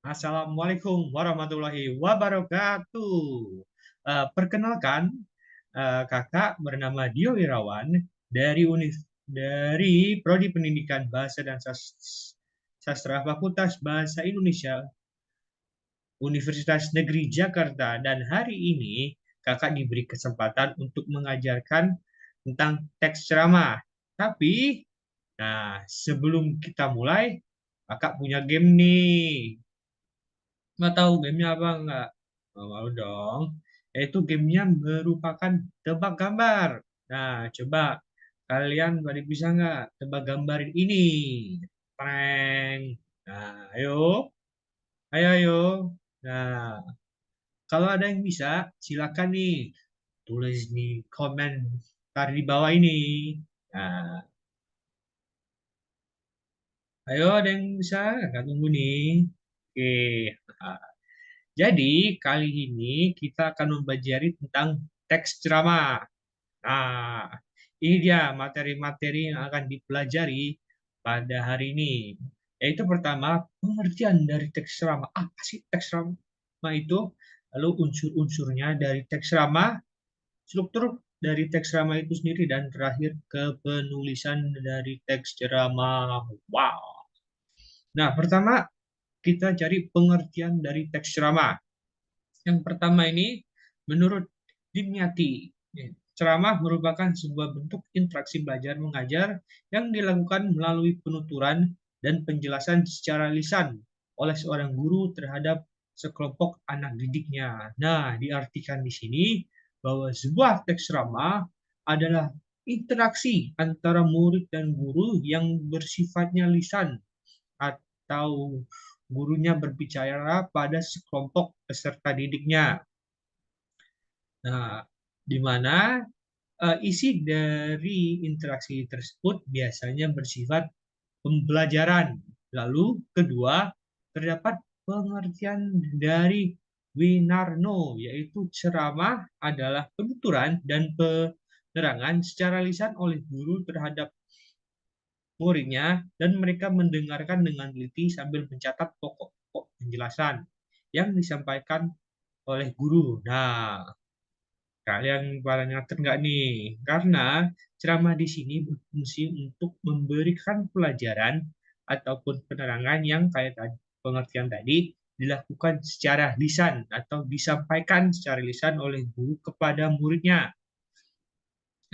Assalamualaikum warahmatullahi wabarakatuh. Perkenalkan, kakak bernama Dio Wirawan dari Prodi Pendidikan Bahasa dan Sastra Fakultas Bahasa Indonesia Universitas Negeri Jakarta, dan hari ini kakak diberi kesempatan untuk mengajarkan tentang teks ceramah. Tapi, sebelum kita mulai, kakak punya game nih. Nggak tahu gamenya apa nggak? Oh, mau dong. Yaitu gamenya merupakan tebak gambar. Nah, coba kalian pada bisa nggak tebak gambar ini? Prank. Nah, ayo. Ayo, ayo. Nah, kalau ada yang bisa, silakan nih. Tulis di komen di bawah ini. Nah, ayo ada yang bisa? Nggak tunggu nih. Oke. Nah, jadi, kali ini kita akan mempelajari tentang teks ceramah. Nah, ini dia materi-materi yang akan dipelajari pada hari ini. Yaitu pertama, pengertian dari teks ceramah. Apa sih teks ceramah itu? Lalu unsur-unsurnya dari teks ceramah, struktur dari teks ceramah itu sendiri, dan terakhir kepenulisan dari teks ceramah. Wow. Nah, pertama kita cari pengertian dari teks ceramah. Yang pertama ini, menurut Dimyati, ceramah merupakan sebuah bentuk interaksi belajar mengajar yang dilakukan melalui penuturan dan penjelasan secara lisan oleh seorang guru terhadap sekelompok anak didiknya. Nah, diartikan di sini bahwa sebuah teks ceramah adalah interaksi antara murid dan guru yang bersifatnya lisan atau gurunya berbicara pada sekelompok peserta didiknya. Nah, di mana isi dari interaksi tersebut biasanya bersifat pembelajaran. Lalu kedua, terdapat pengertian dari Winarno, yaitu ceramah adalah penuturan dan penerangan secara lisan oleh guru terhadap muridnya, dan mereka mendengarkan dengan teliti sambil mencatat pokok-pokok penjelasan yang disampaikan oleh guru. Nah, kalian pada nyatet nggak nih? Karena ceramah di sini berfungsi untuk memberikan pelajaran ataupun penerangan yang kayak tadi, pengertian tadi dilakukan secara lisan atau disampaikan secara lisan oleh guru kepada muridnya.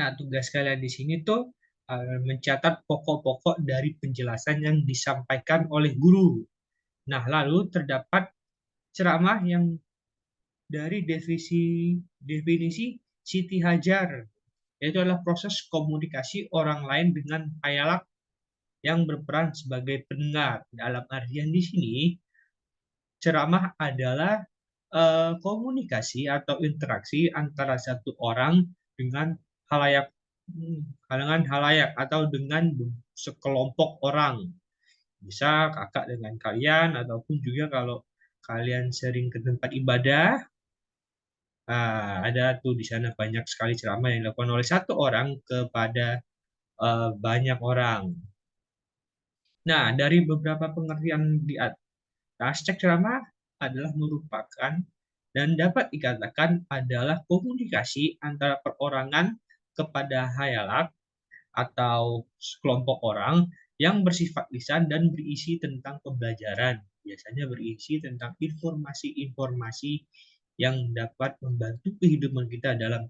Nah, tugas kalian di sini tuh mencatat pokok-pokok dari penjelasan yang disampaikan oleh guru. Nah, lalu terdapat ceramah yang dari definisi Siti Hajar, yaitu adalah proses komunikasi orang lain dengan khayalak yang berperan sebagai pendengar. Dalam artian di sini, ceramah adalah komunikasi atau interaksi antara satu orang dengan halayak, atau dengan sekelompok orang. Bisa kakak dengan kalian, ataupun juga kalau kalian sering ke tempat ibadah, ada tuh di sana banyak sekali ceramah yang dilakukan oleh satu orang kepada banyak orang. Nah, dari beberapa pengertian di atas, cek ceramah adalah merupakan dan dapat dikatakan adalah komunikasi antara perorangan kepada hayalak atau sekelompok orang yang bersifat lisan dan berisi tentang pembelajaran. Biasanya berisi tentang informasi-informasi yang dapat membantu kehidupan kita dalam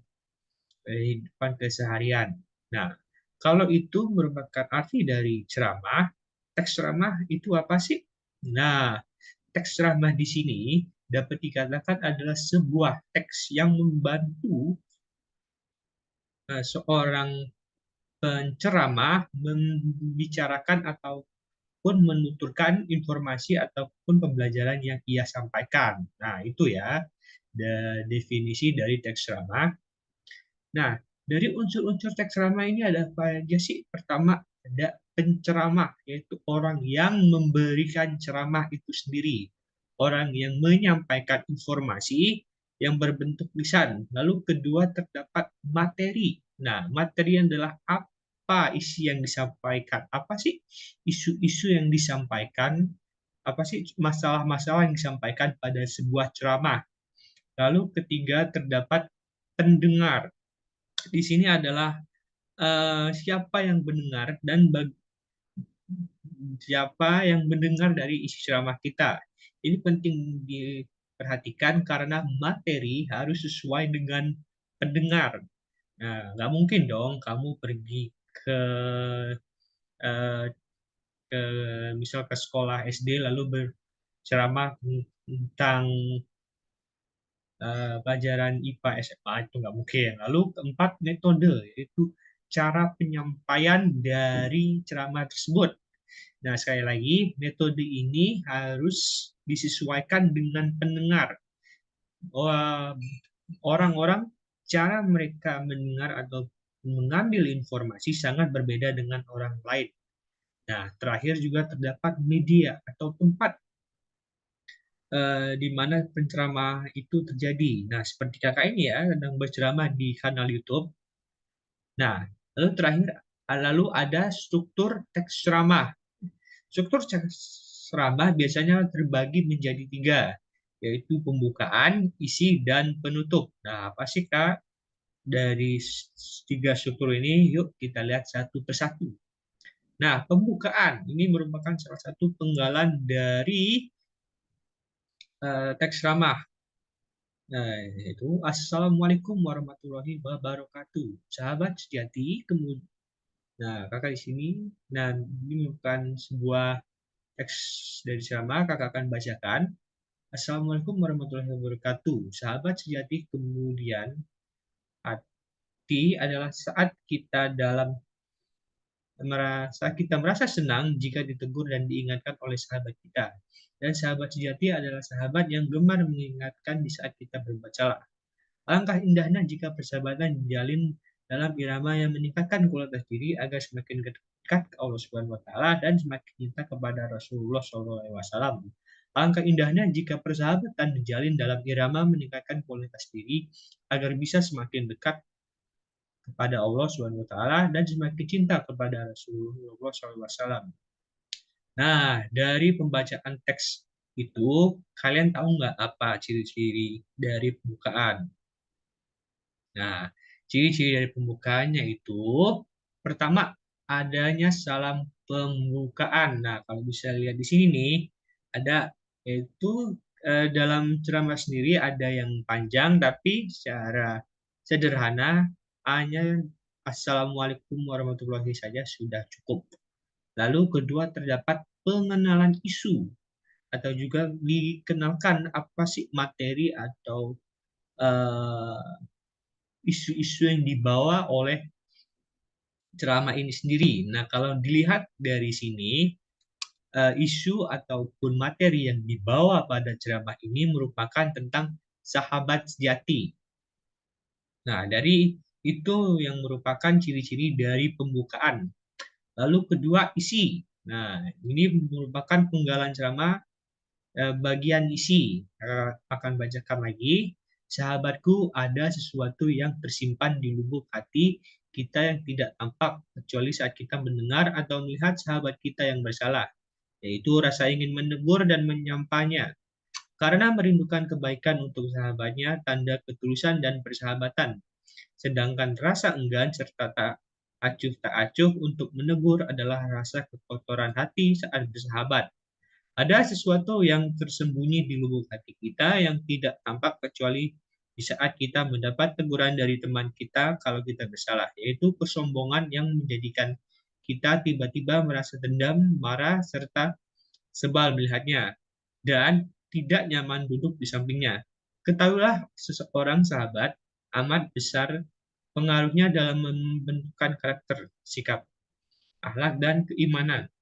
kehidupan keseharian. Nah, kalau itu merupakan arti dari ceramah, teks ceramah itu apa sih? Nah, teks ceramah di sini dapat dikatakan adalah sebuah teks yang membantu seorang penceramah membicarakan ataupun menuturkan informasi ataupun pembelajaran yang ia sampaikan. Nah, itu ya definisi dari teks ceramah. Nah, dari unsur-unsur teks ceramah ini ada apa aja sih? Pertama, ada penceramah, yaitu orang yang memberikan ceramah itu sendiri. Orang yang menyampaikan informasi yang berbentuk lisan. Lalu kedua, terdapat materi. Nah, materi adalah apa isi yang disampaikan? Apa sih isu-isu yang disampaikan apa sih masalah-masalah yang disampaikan pada sebuah ceramah. Lalu ketiga, terdapat pendengar. Di sini adalah siapa yang mendengar dan siapa yang mendengar dari isi ceramah kita. Ini penting diperhatikan karena materi harus sesuai dengan pendengar. Nah, nggak mungkin dong kamu pergi ke eh, ke misal ke sekolah SD lalu berceramah tentang pelajaran IPA SMA, itu nggak mungkin. Lalu keempat, metode, yaitu cara penyampaian dari ceramah tersebut. Nah, sekali lagi, metode ini harus disesuaikan dengan pendengar. Orang-orang, cara mereka mendengar atau mengambil informasi sangat berbeda dengan orang lain. Nah, terakhir juga terdapat media atau tempat di mana penceramah itu terjadi. Nah, seperti kakak ini ya, sedang berceramah di kanal YouTube. Nah, lalu ada struktur teks ceramah. Struktur teks ceramah biasanya terbagi menjadi tiga, yaitu pembukaan, isi, dan penutup. Nah, apa sih Kak dari tiga struktur ini? Yuk kita lihat satu persatu. Nah, pembukaan ini merupakan salah satu penggalan dari teks ceramah. Nah, itu Assalamualaikum warahmatullahi wabarakatuh. Sahabat sejati, kemudian, nah, kakak di sini, nah, ini merupakan sebuah teks dari ceramah, kakak akan bacakan. Assalamualaikum warahmatullahi wabarakatuh. Sahabat sejati, kemudian, hati adalah saat kita merasa senang jika ditegur dan diingatkan oleh sahabat kita. Dan sahabat sejati adalah sahabat yang gemar mengingatkan di saat kita berbuat salah. Alangkah indahnya jika persahabatan dijalin dalam irama yang meningkatkan kualitas diri agar semakin dekat ke Allah Subhanahu wa taala dan semakin cinta kepada Rasulullah SAW. Alangkah indahnya jika persahabatan dijalin dalam irama meningkatkan kualitas diri agar bisa semakin dekat kepada Allah Subhanahu wa taala dan semakin cinta kepada Rasulullah SAW. Nah, dari pembacaan teks itu, kalian tahu nggak apa ciri-ciri dari pembukaan? Nah, ciri-ciri dari pembukaannya itu, pertama, adanya salam pembukaan. Nah, kalau bisa lihat di sini nih, ada yaitu dalam ceramah sendiri ada yang panjang, tapi secara sederhana hanya Assalamualaikum warahmatullahi saja sudah cukup. Lalu kedua, terdapat pengenalan isu atau juga dikenalkan apa sih materi atau eh, isu-isu yang dibawa oleh ceramah ini sendiri. Nah, kalau dilihat dari sini, isu ataupun materi yang dibawa pada ceramah ini merupakan tentang sahabat sejati. Nah, dari itu yang merupakan ciri-ciri dari pembukaan. Lalu kedua, isi. Nah, ini merupakan penggalan ceramah bagian isi. Akan bacakan lagi. Sahabatku, ada sesuatu yang tersimpan di lubuk hati kita yang tidak tampak kecuali saat kita mendengar atau melihat sahabat kita yang bersalah, yaitu rasa ingin menegur dan menyampainya. Karena merindukan kebaikan untuk sahabatnya, tanda ketulusan dan persahabatan. Sedangkan rasa enggan serta tak acuh untuk menegur adalah rasa kekotoran hati saat bersahabat. Ada sesuatu yang tersembunyi di lubuk hati kita yang tidak tampak kecuali di saat kita mendapat teguran dari teman kita kalau kita bersalah, yaitu kesombongan yang menjadikan kita tiba-tiba merasa dendam, marah, serta sebal melihatnya, dan tidak nyaman duduk di sampingnya. Ketahuilah seseorang sahabat amat besar pengaruhnya dalam membentukkan karakter, sikap, akhlak, dan keimanan.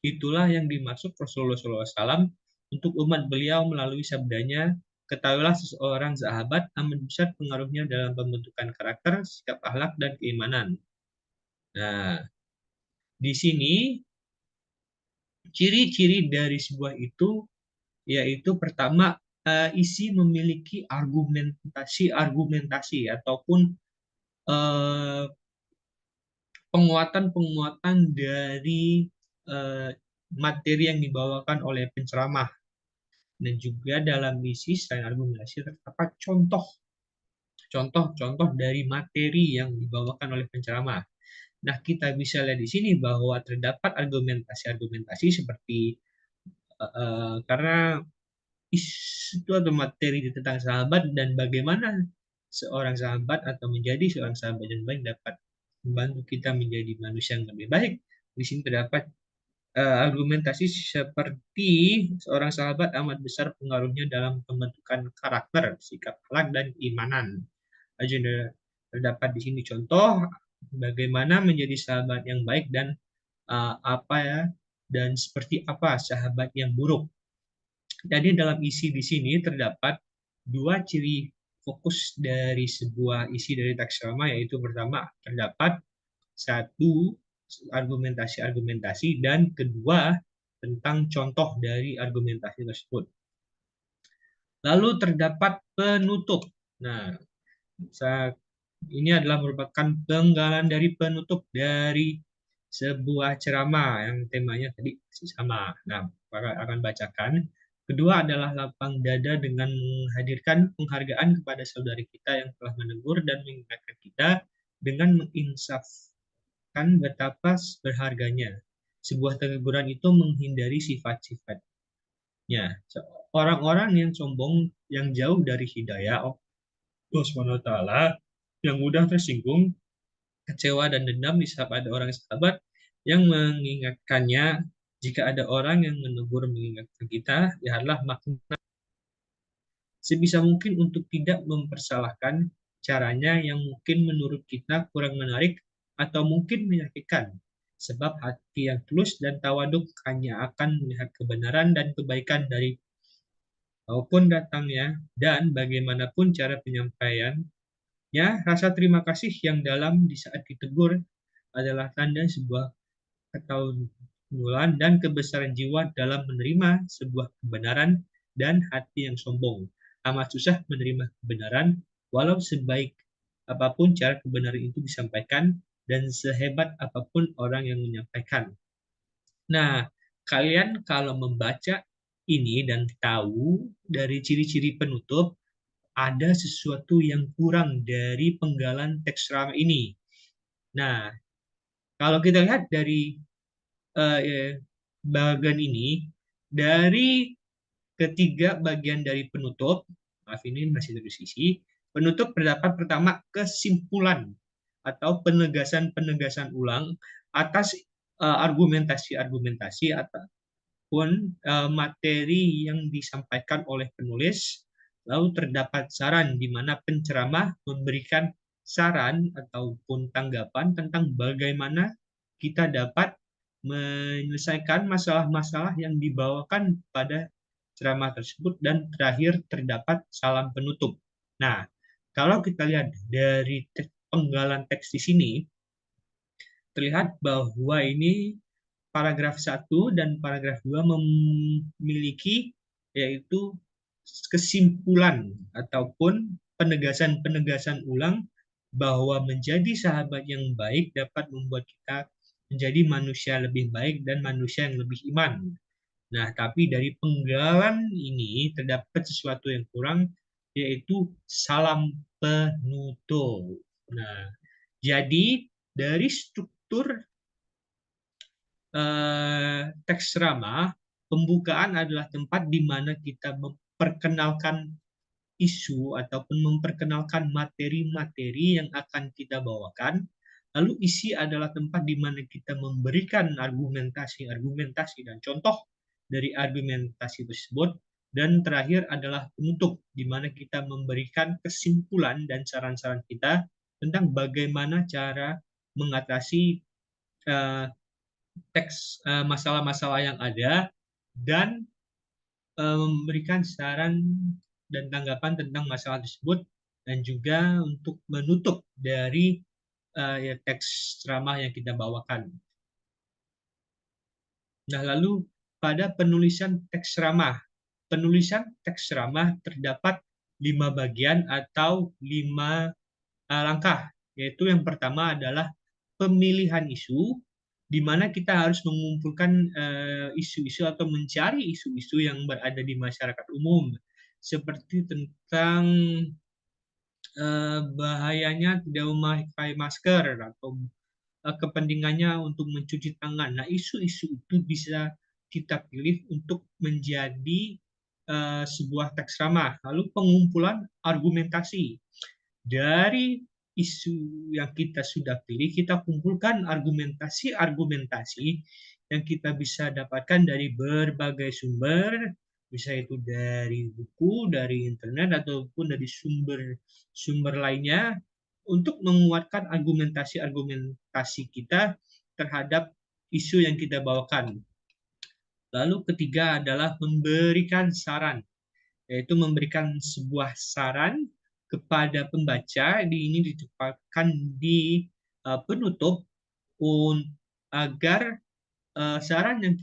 Itulah yang dimaksud Rasulullah SAW untuk umat beliau melalui sabdanya, ketahuilah seseorang sahabat amat besar pengaruhnya dalam pembentukan karakter, sikap akhlak, dan keimanan. Nah, di sini ciri-ciri dari sebuah itu yaitu pertama, isi memiliki argumentasi ataupun eh, penguatan-penguatan dari eh, materi yang dibawakan oleh penceramah. Dan juga dalam isi selain argumentasi terdapat contoh dari materi yang dibawakan oleh penceramah. Nah, kita bisa lihat di sini bahwa terdapat argumentasi-argumentasi seperti karena isu atau materi tentang sahabat dan bagaimana seorang sahabat atau menjadi seorang sahabat yang baik dapat membantu kita menjadi manusia yang lebih baik. Di sini terdapat argumentasi seperti seorang sahabat amat besar pengaruhnya dalam pembentukan karakter, sikap akhlak, dan keimanan. Agenda terdapat di sini contoh bagaimana menjadi sahabat yang baik dan apa ya dan seperti apa sahabat yang buruk. Jadi dalam isi di sini terdapat dua ciri fokus dari sebuah isi dari teks drama, yaitu pertama terdapat satu argumentasi-argumentasi dan kedua tentang contoh dari argumentasi tersebut. Lalu terdapat penutup. Nah, ini adalah merupakan penggalan dari penutup dari sebuah ceramah yang temanya tadi sama. Nah, akan bacakan. Kedua adalah lapang dada dengan menghadirkan penghargaan kepada saudari kita yang telah menegur dan mengingatkan kita dengan menginsafkan betapa berharganya. Sebuah teguran itu menghindari sifat-sifatnya. Orang-orang yang sombong, yang jauh dari hidayah Allah SWT, yang mudah tersinggung, kecewa dan dendam bisa pada orang sahabat yang mengingatkannya. Jika ada orang yang menegur mengingatkan kita, lihatlah makna sebisa mungkin untuk tidak mempersalahkan caranya yang mungkin menurut kita kurang menarik atau mungkin menyakitkan. Sebab hati yang tulus dan tawaduk hanya akan melihat kebenaran dan kebaikan dari maupun datangnya, dan bagaimanapun cara penyampaian. Ya, rasa terima kasih yang dalam di saat ditegur adalah tanda sebuah ketahuan dan kebesaran jiwa dalam menerima sebuah kebenaran dan hati yang sombong. Amat susah menerima kebenaran, walau sebaik apapun cara kebenaran itu disampaikan dan sehebat apapun orang yang menyampaikan. Nah, kalian kalau membaca ini dan tahu dari ciri-ciri penutup, ada sesuatu yang kurang dari penggalan teks drama ini. Nah, kalau kita lihat dari bagian ini, dari ketiga bagian dari penutup, maaf ini masih tersisi, penutup terdapat pertama kesimpulan atau penegasan-penegasan ulang atas argumentasi-argumentasi ataupun materi yang disampaikan oleh penulis. Lalu terdapat saran di mana penceramah memberikan saran ataupun tanggapan tentang bagaimana kita dapat menyelesaikan masalah-masalah yang dibawakan pada ceramah tersebut, dan terakhir terdapat salam penutup. Nah, kalau kita lihat dari penggalan teks di sini, terlihat bahwa ini paragraf 1 dan paragraf 2 memiliki yaitu kesimpulan ataupun penegasan-penegasan ulang bahwa menjadi sahabat yang baik dapat membuat kita menjadi manusia lebih baik dan manusia yang lebih iman. Nah, tapi dari penggalan ini terdapat sesuatu yang kurang, yaitu salam penutup. Nah, jadi dari struktur teks ceramah, pembukaan adalah tempat di mana kita memperkenalkan isu ataupun memperkenalkan materi-materi yang akan kita bawakan. Lalu isi adalah tempat di mana kita memberikan argumentasi-argumentasi dan contoh dari argumentasi tersebut. Dan terakhir adalah penutup, di mana kita memberikan kesimpulan dan saran-saran kita tentang bagaimana cara mengatasi teks masalah-masalah yang ada dan memberikan saran dan tanggapan tentang masalah tersebut, dan juga untuk menutup dari teks ceramah yang kita bawakan. Nah, lalu pada penulisan teks ceramah. Penulisan teks ceramah terdapat 5 bagian atau 5 langkah, yaitu yang pertama adalah pemilihan isu, di mana kita harus mengumpulkan isu-isu atau mencari isu-isu yang berada di masyarakat umum, seperti tentang bahayanya tidak memakai masker atau kepentingannya untuk mencuci tangan. Nah, isu-isu itu bisa kita pilih untuk menjadi sebuah teks ramah. Lalu pengumpulan argumentasi. Dari isu yang kita sudah pilih, kita kumpulkan argumentasi-argumentasi yang kita bisa dapatkan dari berbagai sumber, bisa itu dari buku, dari internet, ataupun dari sumber-sumber lainnya, untuk menguatkan argumentasi-argumentasi kita terhadap isu yang kita bawakan. Lalu ketiga adalah memberikan saran, yaitu memberikan sebuah saran kepada pembaca. Ini ditempatkan di penutup agar saran yang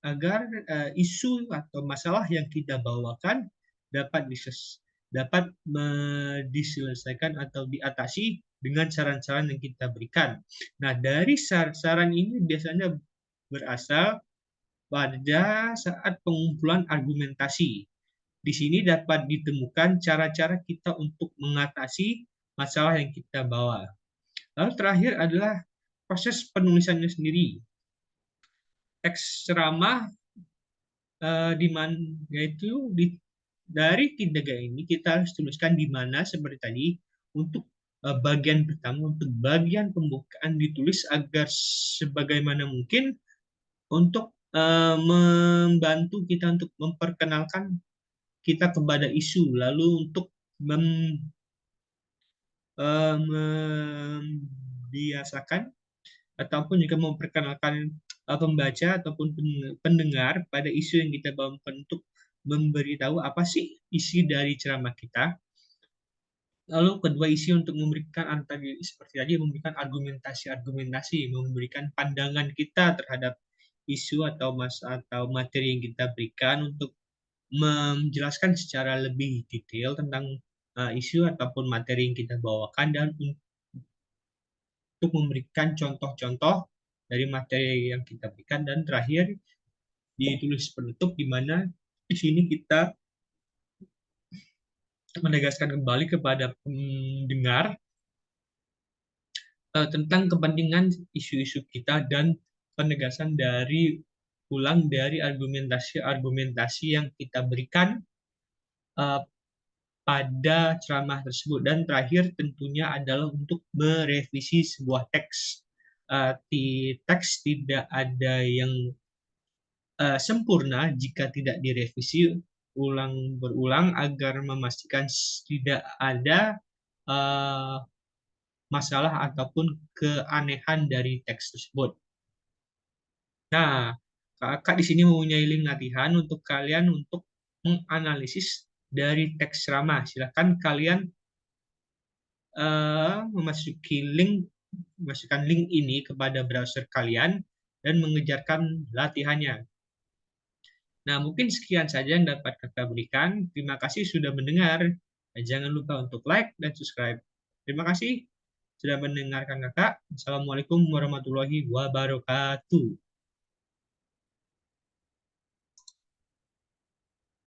agar isu atau masalah yang kita bawakan dapat diselesaikan atau diatasi dengan saran-saran yang kita berikan. Nah, dari saran ini biasanya berasal pada saat pengumpulan argumentasi. Di sini dapat ditemukan cara-cara kita untuk mengatasi masalah yang kita bawa. Lalu terakhir adalah proses penulisannya sendiri. Teks ceramah di mana, yaitu dari tiga ini kita harus tuliskan di mana seperti tadi. Untuk bagian pertama, untuk bagian pembukaan ditulis agar sebagaimana mungkin untuk membantu kita untuk memperkenalkan kita kepada isu, lalu untuk membiasakan ataupun juga memperkenalkan pembaca ataupun pendengar pada isu yang kita bawakan, untuk memberitahu apa sih isi dari ceramah kita. Lalu kedua, isi untuk memberikan seperti tadi, memberikan argumentasi-argumentasi, memberikan pandangan kita terhadap isu atau materi yang kita berikan, untuk menjelaskan secara lebih detail tentang isu ataupun materi yang kita bawakan, dan untuk memberikan contoh-contoh dari materi yang kita berikan. Dan terakhir, ditulis penutup, di mana di sini kita menegaskan kembali kepada pendengar tentang kepentingan isu-isu kita, dan penegasan dari argumentasi-argumentasi yang kita berikan pada ceramah tersebut. Dan terakhir tentunya adalah untuk merevisi sebuah teks. Di teks tidak ada yang sempurna jika tidak direvisi ulang berulang, agar memastikan tidak ada masalah ataupun keanehan dari teks tersebut. Nah, kakak di sini mempunyai link latihan untuk kalian untuk menganalisis dari teks ceramah. Silakan kalian memasukkan link ini kepada browser kalian dan mengejarkan latihannya. Nah, mungkin sekian saja yang dapat kakak berikan. Terima kasih sudah mendengar. Jangan lupa untuk like dan subscribe. Terima kasih sudah mendengarkan kakak. Assalamualaikum warahmatullahi wabarakatuh.